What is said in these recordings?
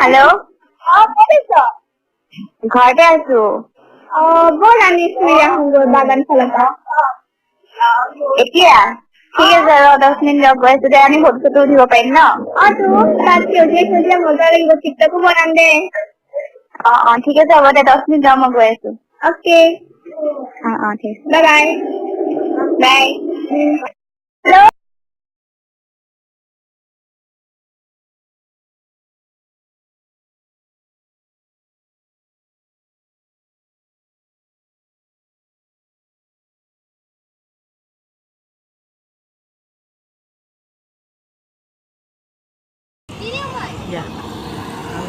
Hello घर पे आसो बोल आनी बागान फलता এতিয়া ঠিক আছে ৰ 10 মিনিট লগ গৈ আছো দে আমি ফটো ফটো উঠিব পাৰিম ন তো তাত সেউজীয়া মজা লাগিব টিকটকো বনাম দে ঠিক আছে হ'ব দে 10 মিনিট ৰ মই গৈ আছো অকে ঠিক আছে bye bye hello' Ya.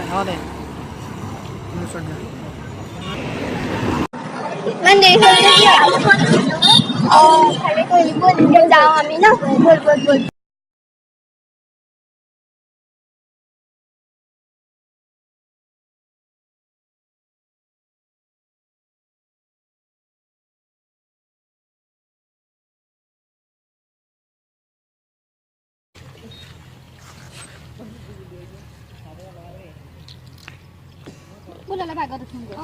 Ako din. Nandito siya. Sabi ko, ibon daw kami na. Bol. Wala ba agad itong go?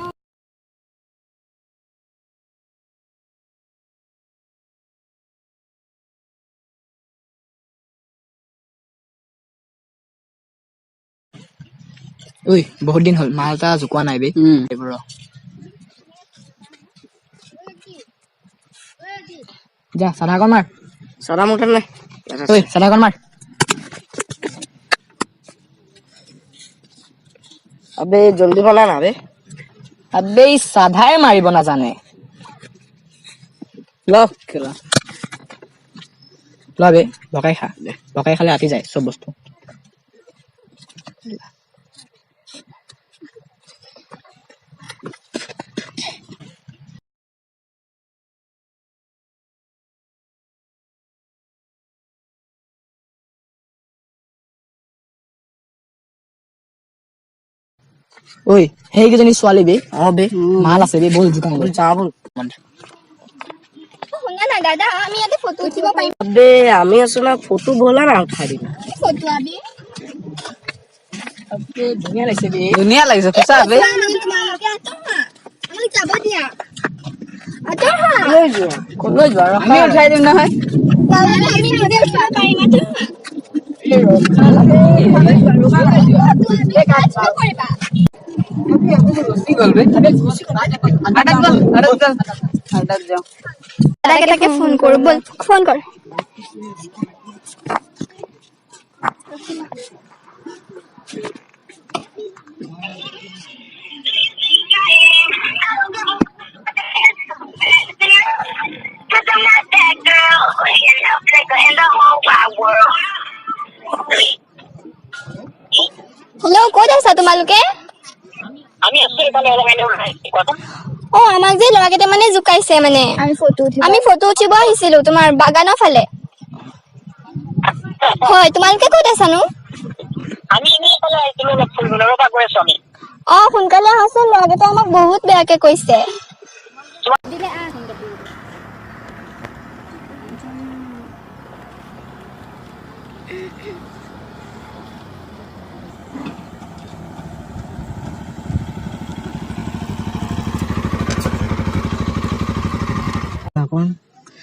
Uy, বহুত দিন হ'ল মাল এটা জুকোৱা নাই বে এইবোৰ যা সাদা কর মার সাদা মোটর নাই ওই সাদা কর মার আবে জলদি বনা না বে আবে সাধাই মারিব না জানে লক খেলা লবে বকাই খালে আতি যায় সব বস্তু ওই হেই কেজনী ছোৱালী বে বে মাল আছে বে বল জুকান বল যা বল শুনা না দাদা আমি ইয়াতে ফটো উঠিব পাৰিম আবে আমি আছো না ফটো বলা না উঠাই দিম ফটো আবি আবে ধুনীয়া লাগিছে সঁচা বে তোমালোকে আতহা আমাক যাব দিয়া আতহা লৈ যোৱা কলৈ যোৱা আমি উঠাই দিম নহয় দাদা আমি নিজে উঠিব পাৰিম আতহা কৰিবা তাকে ফোন কৰো বল ফোন কৰ হেল্ল' ক'ত আছা তোমালোকে আমি আছো এখানে কথা আমাক যে ল'ৰা কেইটামানে জুকাইছে মানে আমি ফটো উঠিব আহিছিলো তোমাৰ বাগানৰ ফালে হয় তোমালোকে ক'ত আছানো আমি এনে এফালে আহিছিলো অলপ ফুৰিবলৈ ৰবা গৈ আছো আমি সোনকালে আহাচোন ল'ৰা কেইটাই আমাক বহুত বেয়াকে কৈছে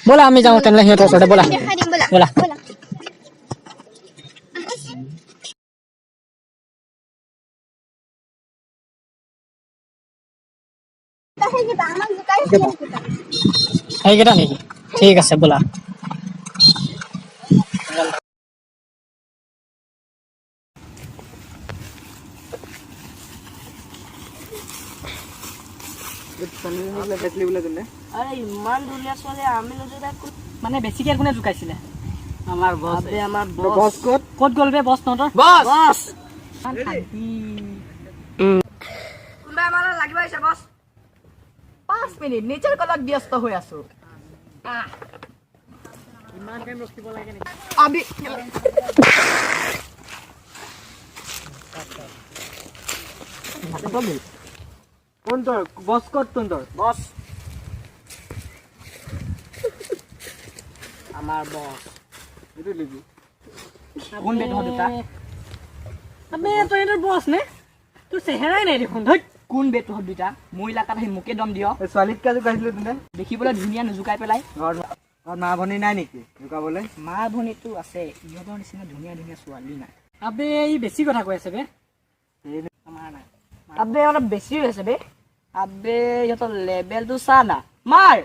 বলা আমি যাওঁ তেনেহ'লে সিহঁতৰ ওচৰতে বলা দেখাই দিম ব'লা বলা আমাক জুকাইছে সেইকেইটা নেকি ঠিক আছে বলা আরে ইমান ধুনীয়া ছোৱালী আমি লৈ মানে বেছিকে কোনে জুকাইছিলে আমাৰ বছ আমাৰ বছ ক'ত গ'ল বে বছ নহঁতৰ বছ কোনবা আমাৰ লাগিব আহিছে বছ 5 মিনিট নিচৰ কলত ব্যস্ত হৈ আছো ইমান টাইম ৰখিব লাগে নেকি আবি কোনটোৰ বছ ক'ত কোনটোৰ বছ আমাৰ বছ এইটো লিবি কোন বে দুটা আবে তো এটাৰ বস নে তোৰ চেহেৰাই নাই দেখোন ধৈত কোন বে তহঁত দুটা মোৰ ইলাকাত আহি মোকে দম দিয় ছোৱালীত কাজু কাঢ়িছিলো তুমি দেখিবলৈ ধুনীয়া নুজুকাই পেলাই ঘৰত মা ভনী নাই নেকি জোকাবলে মা ভনীটো আছে ইহঁতৰ নিচিনা ধুনীয়া ধুনীয়া ছোৱালী নাই আবে ই বেছি কথা কৈ আছে বে আমাৰ নাই আবে অলপ বেছি হৈ আছে বে আবে ইহঁতৰ লেবেলটো চা না মাৰ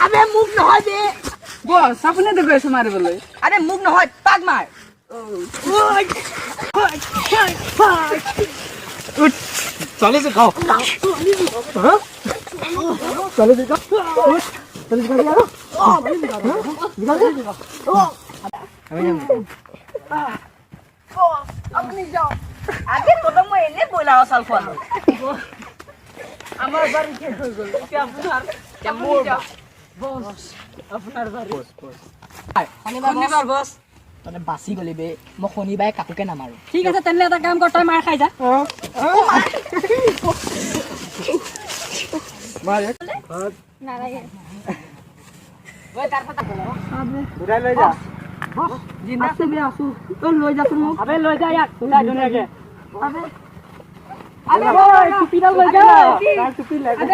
আবে মোক নহয় বে বছ আপুনি তো গৈছে মাৰিবলৈ আৰে মুখ নহয় তাক মাৰ ছোৱালী জোকাও ছোৱালী জোকাও আপনি যাও আগে তোর মই এনে বইলা চাল খোয়ালো আমার বাড়ি কে হই গেল কি আপনার কেমন বস আপনার বাড়ি শনিবার বস তনে বাসি গলি বে মই শনিবাৰে কাকুকে নামাৰো ঠিক আছে তেনলে এটা কাম কৰ তই মাৰ খাই যা মাৰে নালাগে ওই তার কথা বলো বুঢ়াই লৈ যা জিন্দা আছে বে আসু তো লৈ যা তুমি আবে লৈ যা ইয়াক তুলা ধুনীয়াকে আবে আবে টুপিডাল লৈ যা টুপি লাগে